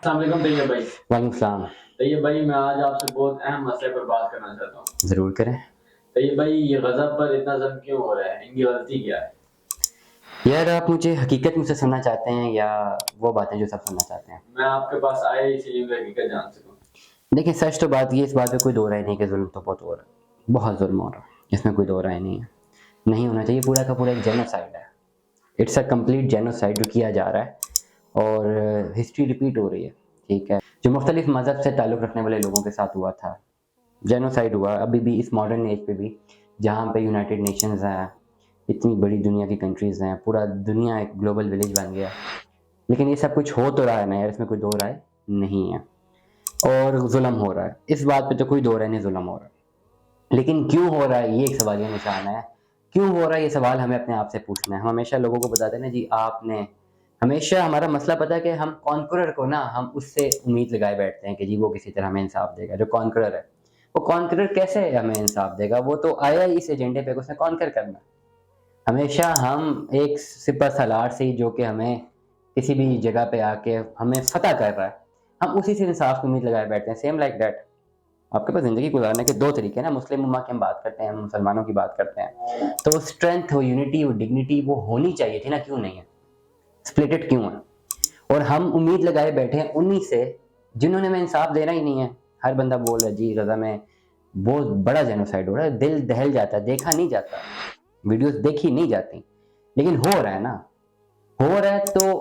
السلام علیکم طیب بھائی۔ وعلیکم السلام۔ طیب بھائی میں آج آپ سے بہت اہم مسئلے پر بات کرنا چاہتا ہوں۔ ضرور کریں۔ طیب بھائی یہ غضب پر اتنا ظلم کیوں ہو رہا ہے؟ ان کی غلطی کیا ہے؟ یار آپ مجھے حقیقت مجھ سے سننا چاہتے ہیں یا وہ باتیں جو سب سننا چاہتے ہیں؟ میں آپ کے پاس آیا اسی لیے میں حقیقت جان سکوں۔ دیکھیں سچ تو بات یہ، اس بات پہ کوئی دو رائے نہیں کہ ظلم تو بہت ہو رہا ہے، بہت ظلم ہو رہا ہے، اس میں کوئی دو رائے نہیں ہے، نہیں ہونا چاہیے۔ پورا کا پورا ایک جینوسائیڈ ہے، اٹس اے کمپلیٹ جینوسائیڈ جو کیا جا رہا ہے، اور ہسٹری ریپیٹ ہو رہی ہے، ٹھیک ہے، جو مختلف مذہب سے تعلق رکھنے والے لوگوں کے ساتھ ہوا تھا، جینوسائیڈ ہوا ابھی بھی اس ماڈرن ایج پہ بھی، جہاں پہ یونائٹڈ نیشنز ہیں، اتنی بڑی دنیا کی کنٹریز ہیں، پورا دنیا ایک گلوبل ولیج بن گیا، لیکن یہ سب کچھ ہو تو رہا ہے نا یار، اس میں کوئی دو رائے نہیں ہے، اور ظلم ہو رہا ہے، اس بات پہ تو کوئی دو رائے نہیں، ظلم ہو رہا ہے، لیکن کیوں ہو رہا ہے یہ ایک سوالیہ نشان ہے، کیوں ہو رہا ہے یہ سوال ہمیں اپنے آپ سے پوچھنا ہے۔ ہم ہمیشہ لوگوں کو بتاتے ہیں نا جی آپ نے، ہمیشہ ہمارا مسئلہ پتہ ہے کہ ہم کانکرر کو نا، ہم اس سے امید لگائے بیٹھتے ہیں کہ جی وہ کسی طرح ہمیں انصاف دے گا، جو کانکرر ہے وہ کانکرر کیسے ہمیں انصاف دے گا، وہ تو آیا ہی اس ایجنڈے پہ اس نے کانکر کرنا۔ ہمیشہ ہم ایک سپہ سالار سے جو کہ ہمیں کسی بھی جگہ پہ آ کے ہمیں فتح کر رہا ہے، ہم اسی سے انصاف کی امید لگائے بیٹھتے ہیں۔ سیم لائک دیٹ، آپ کے پاس زندگی گزارنے کے دو طریقے ہیں نا، مسلم امہ کی ہم بات کرتے ہیں، ہم مسلمانوں کی بات کرتے ہیں، تو اسٹرینتھ، وہ یونٹی، وہ ڈگنیٹی وہ ہونی چاہیے تھی نا، کیوں نہیں ہے؟ سپلٹڈ کیوں ہے؟ اور ہم امید لگائے بیٹھے ہیں انہی سے جنہوں نے ہمیں انصاف دینا ہی نہیں ہے۔ ہر بندہ بول رہا ہے جی غزہ میں بہت بڑا جینوسائیڈ ہو رہا ہے، دل دہل جاتا ہے، دیکھا نہیں جاتا، ویڈیوز دیکھی نہیں جاتی، لیکن ہو رہا ہے نا، ہو رہا ہے تو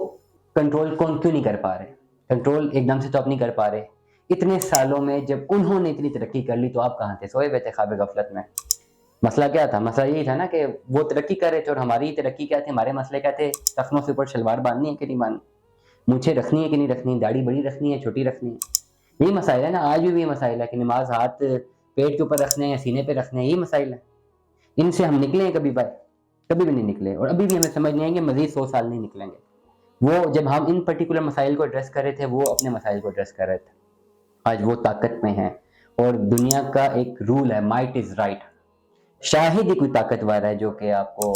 کنٹرول کون کیوں نہیں کر پا رہے؟ کنٹرول ایک دم سے تو آپ نہیں کر پا رہے۔ اتنے سالوں میں جب انہوں نے اتنی ترقی کر لی تو آپ کہاں تھے؟ سوئے ہوئے تھے خواب غفلت میں۔ مسئلہ کیا تھا؟ مسئلہ یہی تھا نا کہ وہ ترقی کر رہے تھے، اور ہماری ترقی کیا تھی؟ ہمارے مسئلے کیا تھے؟ ٹخنوں سے اوپر شلوار باندھنی ہے کہ نہیں باندھنی، مونچھیں رکھنی ہے کہ نہیں رکھنی، داڑھی بڑی رکھنی ہے چھوٹی رکھنی ہے، یہی مسائل ہے نا، آج بھی یہ مسائل ہے کہ نماز ہاتھ پیٹ کے اوپر رکھنے ہیں، سینے پہ رکھنے ہیں، یہی مسائل ہے۔ ان سے ہم نکلے ہیں کبھی بھائی؟ کبھی بھی نہیں نکلے، اور ابھی بھی ہمیں سمجھ نہیں آئیں گے، مزید 100 سال نہیں نکلیں گے۔ وہ جب ہم ان پرٹیکولر مسائل کو ایڈریس کر رہے تھے، وہ اپنے مسائل کو ایڈریس کر رہے تھے، آج وہ طاقت میں ہیں، اور دنیا کا ایک رول ہے مائٹ از رائٹ، شاہد ہی کوئی طاقتور ہے جو کہ آپ کو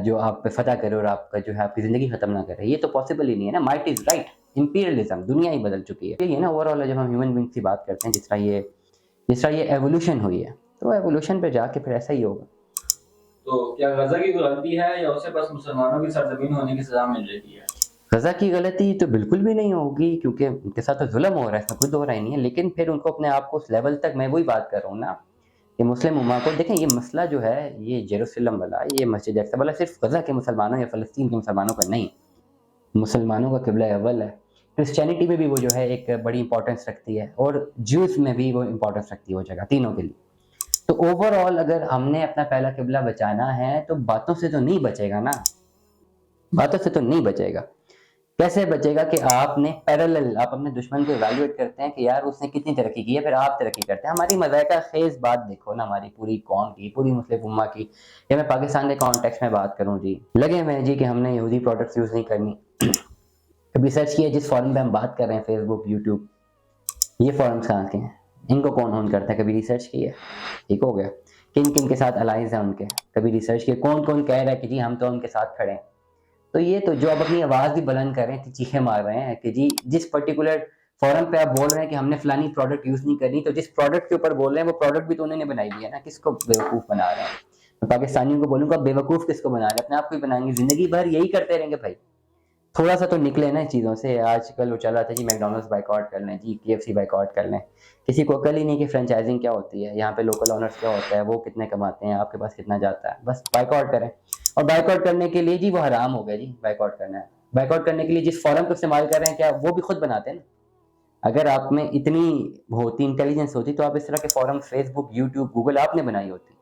جو آپ پہ فتح کرے اور آپ کا جو ہے آپ کی زندگی ختم نہ کرے، یہ تو پاسبل ہی نہیں ہے نا۔ مائٹ از رائٹ، امپیریلزم، دنیا ہی بدل چکی ہے، یہ نا اوور آل جب ہم ہیومن بینگ کی بات کرتے ہیں، جس طرح یہ ایوولوشن ہوئی ہے، تو ایوولوشن پہ جا کے پھر ایسا ہی ہوگا۔ تو کیا غزہ کی غلطی ہے یا اسے بس مسلمانوں کی سرزمین ہونے کی سزا مل رہی ہے؟ غزہ کی غلطی تو بالکل بھی نہیں ہوگی، کیونکہ ان کے ساتھ تو ظلم ہو رہا ہے، اس میں کوئی دو رائے نہیں ہے، لیکن پھر ان کو اپنے آپ کو اس لیول تک، میں وہی بات کر رہا ہوں نا کہ مسلم امہ کو دیکھیں، یہ مسئلہ جو ہے یہ جیروسلم والا، یہ مسجد اقصی والا صرف غزہ کے مسلمانوں یا فلسطین کے مسلمانوں کا نہیں، مسلمانوں کا قبلہ اول ہے، کرسچینٹی میں بھی وہ جو ہے ایک بڑی امپورٹنس رکھتی ہے، اور جیوز میں بھی وہ امپورٹنس رکھتی ہے وہ جگہ، تینوں کے لیے۔ تو اوور آل اگر ہم نے اپنا پہلا قبلہ بچانا ہے تو باتوں سے تو نہیں بچے گا نا، باتوں سے تو نہیں بچے گا۔ کیسے بچے گا کہ آپ نے پیرالل، آپ اپنے دشمن کو ایویلویٹ کرتے ہیں کہ یار اس نے کتنی ترقی کی ہے، پھر آپ ترقی کرتے ہیں۔ ہماری مذائقہ خیز بات دیکھو نا، ہماری پوری قوم کی، پوری مسلم امہ کی، یا میں پاکستان کے کانٹیکس میں بات کروں جی، لگے ہوئے ہیں جی کہ ہم نے یہودی پروڈکٹس یوز نہیں کرنی۔ کبھی سرچ کیا جس فورم پہ ہم بات کر رہے ہیں، فیس بک، یوٹیوب، یہ فورمز کہاں کے ہیں؟ ان کو کون ہون کرتا ہے؟ کبھی ریسرچ کی ہے؟ ٹھیک ہو گیا، کن کن کے ساتھ الائنس ہیں ان کے، کبھی ریسرچ کیے؟ کون کون کہہ رہا ہے کہ جی ہم تو ان کے ساتھ کھڑے ہیں؟ تو یہ تو جو اب اپنی آواز بھی بلند کر رہے ہیں، چیخیں مار رہے ہیں کہ جی جس پرٹیکولر فورم پہ آپ بول رہے ہیں کہ ہم نے فلانی پروڈکٹ یوز نہیں کرنی، تو جس پروڈکٹ کے اوپر بول رہے ہیں وہ پروڈکٹ بھی تو انہوں نے بنائی دی ہے نا، کس کو بیوقوف بنا رہے ہیں؟ میں پاکستانیوں کو بولوں گا بے وقوف کس کو بنا رہے ہیں؟ اپنے آپ کو ہی بنائیں گے، زندگی بھر یہی کرتے رہیں گے بھائی، تھوڑا سا تو نکلے نا چیزوں سے۔ آج کل وہ چل رہا تھا جی میکڈونلڈس بائیکاٹ کر لیں، جی KFC بائیکاٹ کر لیں، کسی کو عقل ہی نہیں کہ فرینچائزنگ کیا ہوتی ہے، یہاں پہ لوکل اونرز کیا ہوتا ہے، وہ کتنے کماتے ہیں، آپ کے پاس کتنا جاتا ہے، بس بائیکاٹ کریں۔ اور بائیکاٹ کرنے کے لیے جی وہ حرام ہو گیا جی، بائیکاٹ کرنا ہے، بائیکاٹ کرنے کے لیے جس فورم کو استعمال کر رہے ہیں، کیا وہ بھی خود بناتے ہیں نا؟ اگر آپ میں اتنی ہوتی انٹیلیجنس ہوتی تو آپ اس طرح کے فورم فیس بک، یوٹیوب، گوگل آپ نے بنائی ہوتی،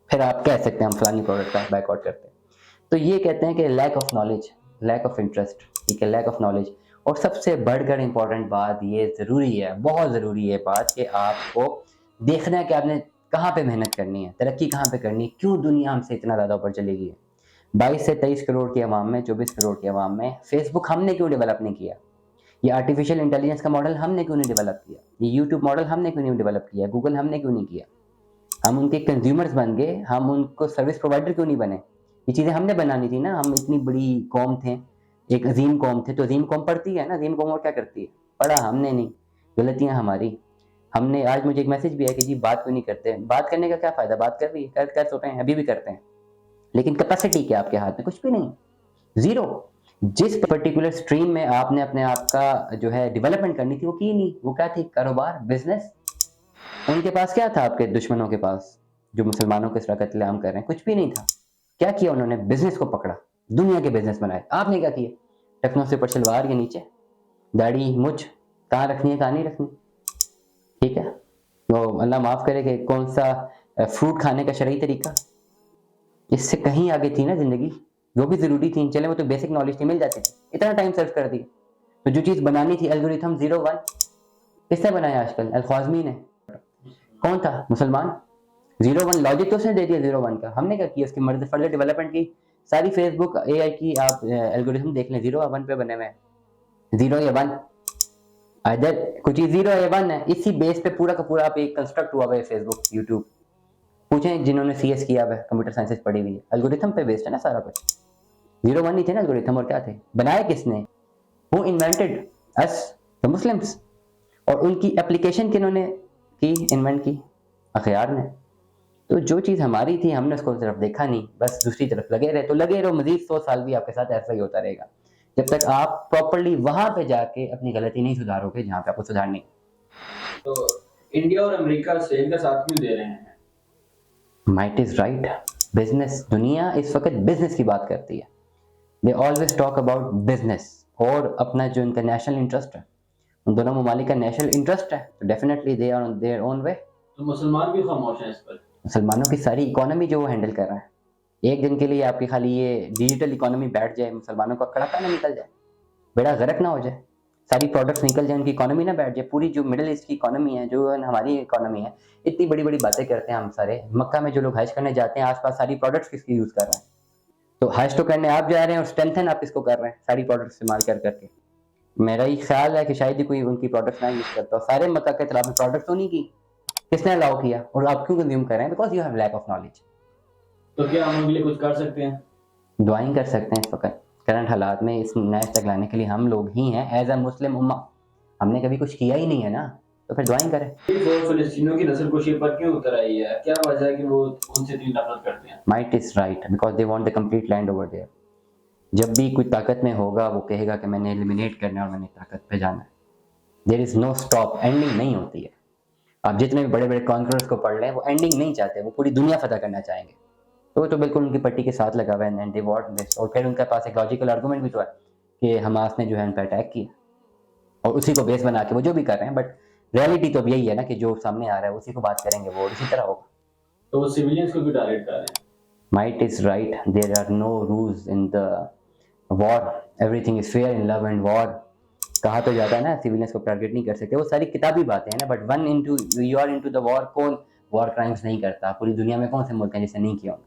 پھر آپ کہہ سکتے ہیں ہم فلانی پروڈکٹ کا بائیکاٹ کرتے ہیں۔ تو یہ کہتے ہیں کہ lack of knowledge, lack of interest, ٹھیک ہے، لیک آف نالج۔ اور سب سے بڑھ کر امپورٹنٹ بات یہ ضروری ہے، بہت ضروری ہے بات، کہ آپ کو دیکھنا ہے کہ آپ نے کہاں پہ محنت کرنی ہے، ترقی کہاں پہ کرنی ہے، کیوں دنیا ہم سے اتنا زیادہ اوپر چلے گئی ہے۔ 22 سے 23 کروڑ کی عوام میں، 24 کروڑ کی عوام میں فیس بک ہم نے کیوں ڈیولپ نہیں کیا؟ یہ آرٹیفیشیل انٹیلیجنس کا ماڈل ہم نے کیوں نہیں ڈیولپ کیا؟ یہ یوٹیوب ماڈل ہم نے کیوں نہیں ڈیولپ کیا؟ گوگل ہم نے کیوں نہیں کیا؟ ہم ان کے کنزیومرز بن گئے، ہم ان کو سروس پرووائڈر کیوں نہیں بنے؟ یہ چیزیں ہم نے بنانی تھی نا، ہم اتنی بڑی قوم تھے، ایک عظیم قوم تھے، تو عظیم قوم پڑھتی ہے نا، عظیم قوم اور کیا کرتی ہے؟ پڑھا ہم نے نہیں، غلطیاں ہماری. ہم نے آج مجھے ایک میسج بھی ہے کہ جی بات کیوں نہیں کرتے. بات کرنے کا کیا فائدہ، بات کر رہی ہے، کر سکتے ہیں، ابھی بھی کرتے ہیں، لیکن کیپیسٹی کیا آپ کے ہاتھ میں؟ کچھ بھی نہیں، زیرو. جس پرٹیکولر اسٹریم میں آپ نے اپنے آپ کا جو ہے ڈیولپمنٹ کرنی تھی وہ کی نہیں. وہ کیا تھی؟ کاروبار، بزنس. ان کے پاس کیا تھا؟ آپ کے دشمنوں کے پاس جو مسلمانوں کے ساتھ قتل عام کر رہے ہیں، کچھ بھی نہیں تھا. کیا کیا انہوں نے؟ بزنس کو پکڑا، دنیا کے بزنس بنائے. آپ نے کیا کیا؟ ٹخنوں سے اوپر شلوار کے نیچے داڑھی مچھ کہاں رکھنی ہے کہاں نہیں رکھنی. ٹھیک ہے، تو اللہ معاف کرے کہ کون سا فروٹ کھانے کا شرعی طریقہ، اس سے کہیں آگے تھی نا زندگی. جو بھی ضروری تھی، چلے وہ تو بیسک نالج تھی، مل جاتی تھی. اتنا ٹائم سرف کر دیا. تو جو چیز بنانی تھی الگوریتھم 01 کس نے بنایا آج کل؟ الخوازمی نے. کون تھا؟ مسلمان. 01 لاجک تو اس نے دے دیا 01 کا. ہم نے کیا کیا؟ اس کی مرض فردر ڈیولپمنٹ کی. ساری فیس بک اے آئی کی آپ الگوریتھم دیکھ لیں 01 پہ بنے ہوئے ہیں. 0 یا 1 ادھر کچھ 0 یا 1 ہے. اسی بیس پہ پورا کا پورا آپ ایک کنسٹرکٹ ہوا ہوا ہے فیس بک، یوٹیوب. پوچھیں جنہوں نے سی ایس کیا ہوا ہے، کمپیوٹر سائنسز پڑھی ہوئی ہے، الگوریتھم پہ بیسڈ ہے نا سارا کچھ. 01 نہیں تھے نا الگوریتھم، اور کیا تھے؟ بنائے کس نے؟ Who invented us the Muslims. اور ان کی اپلیکیشن کنہوں نے کی؟ انوینٹ کی اخیار نے. تو جو چیز ہماری تھی ہم نے اس کو طرف دیکھا نہیں، بس دوسری طرف لگے رہے. تو لگے رہو، مزید 100 سال بھی آپ کے ساتھ ایسا ہی ہوتا رہے گا جب تک آپ پراپرلی وہاں پہ جا کے اپنی غلطی نہیں سدھارو گے جہاں پہ آپ کو سدھارنی. تو انڈیا اور امریکہ سیل کا ساتھ کیوں دے رہے ہیں؟ Might is right. بزنس، دنیا اس وقت بزنس کی بات کرتی ہے. They always talk about business, اور اپنا جو ان کا نیشنل انٹرسٹ ہے، ان دونوں ممالک کا نیشنل انٹرسٹ ہے، تو definitely they are on their own way. تو مسلمان بھی خاموش ہیں اس پر؟ مسلمانوں کی ساری اکانومی جو وہ ہینڈل کر رہے ہیں، ایک دن کے لیے آپ کی خالی یہ ڈیجیٹل اکانومی بیٹھ جائے، مسلمانوں کا کڑکا نہ نکل جائے، بیڑا غرق نہ ہو جائے، ساری پروڈکٹس نکل جائیں، ان کی اکانومی نہ بیٹھ جائے. پوری جو مڈل ایسٹ کی اکانومی ہے، جو ہماری اکانومی ہے، اتنی بڑی بڑی باتیں کرتے ہیں ہم سارے. مکہ میں جو لوگ حج کرنے جاتے ہیں، آس پاس ساری پروڈکٹس کس کی یوز کر رہے ہیں؟ تو حج تو کرنے آپ جا رہے ہیں، اور اسٹرینتھن آپ اس کو کر رہے ہیں ساری پروڈکٹ استعمال کر کے. میرا یہ خیال ہے کہ شاید ہی کوئی ان کی پروڈکٹس نہ یوز کرتا. سارے مکہ کے اطراف میں پروڈکٹس تو نہیں کی، کس نے الاؤ کیا؟ اور آپ کیوں کنزیوم کر رہے ہیں؟ Because you have lack of knowledge. تو کیا ہم ان کے لیے کچھ کر سکتے ہیں؟ دعائیں کر سکتے ہیں. اس وقت کرنٹ حالات میں اس نئے تک لانے کے لیے ہم لوگ ہی ہیں ایز اے مسلم امہ. ہم نے کبھی کچھ کیا ہی نہیں ہے نا، تو پھر دعائیں کریں. فلسطینیوں کی نسل کشی پر کیوں اتر آئی ہے؟ کیا وجہ ہے کہ وہ ان سے اتنی نفرت کرتے ہیں؟ Might is right because they want the complete land over there. جب بھی کوئی طاقت میں ہوگا وہ کہے گا کہ میں نے ایلیمینیٹ کرنا ہے اور میں نے طاقت پہ جانا ہے. دیر از نو اسٹاپ، اینڈنگ نہیں ہوتی ہے. آپ جتنے بھی بڑے بڑے کانکررز کو پڑھ لیں، وہ اینڈنگ نہیں چاہتے، وہ پوری دنیا فتح کرنا چاہیں گے. تو بالکل ان کی پٹی کے ساتھ لگا ہوا ہے اینڈ دے وانٹ دس. اور پھر ان کے پاس ایک لاجیکل آرگومنٹ بھی تو ہے کہ حماس نے جو ہے ان پہ اٹیک کیا، اور اسی کو بیس بنا کے وہ جو بھی کر رہے ہیں. بٹ ریئلٹی تو اب یہی ہے نا کہ جو سامنے آ رہا ہے اسی کو بات کریں گے وہ، اسی طرح ہوگا. تو وہ سویلینز کو بھی ٹارگیٹ کر رہے ہیں. Might is right. There are no rules in the war. Everything is fair in love and war. کہا تو جاتا ہے نا سیویلینس کو ٹارگیٹ نہیں کر سکتے. وہ ساری کتابی باتیں ہیں نا. But one into you are into the war, کون وار کرائمس نہیں کرتا؟ پوری دنیا میں کون سے ملک ہیں جس نے نہیں کیا ہوں؟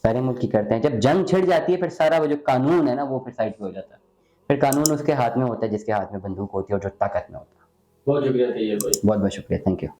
سارے ملک ہی کرتے ہیں. جب جنگ چھڑ جاتی ہے پھر سارا وہ جو قانون ہے نا وہ پھر سائڈ پہ ہو جاتا ہے. پھر قانون اس کے ہاتھ میں ہوتا ہے جس کے ہاتھ میں بندوق ہوتی ہے اور جو طاقت میں ہوتا ہے. بہت شکریہ طیب بھائی. بہت بہت شکریہ. Thank you.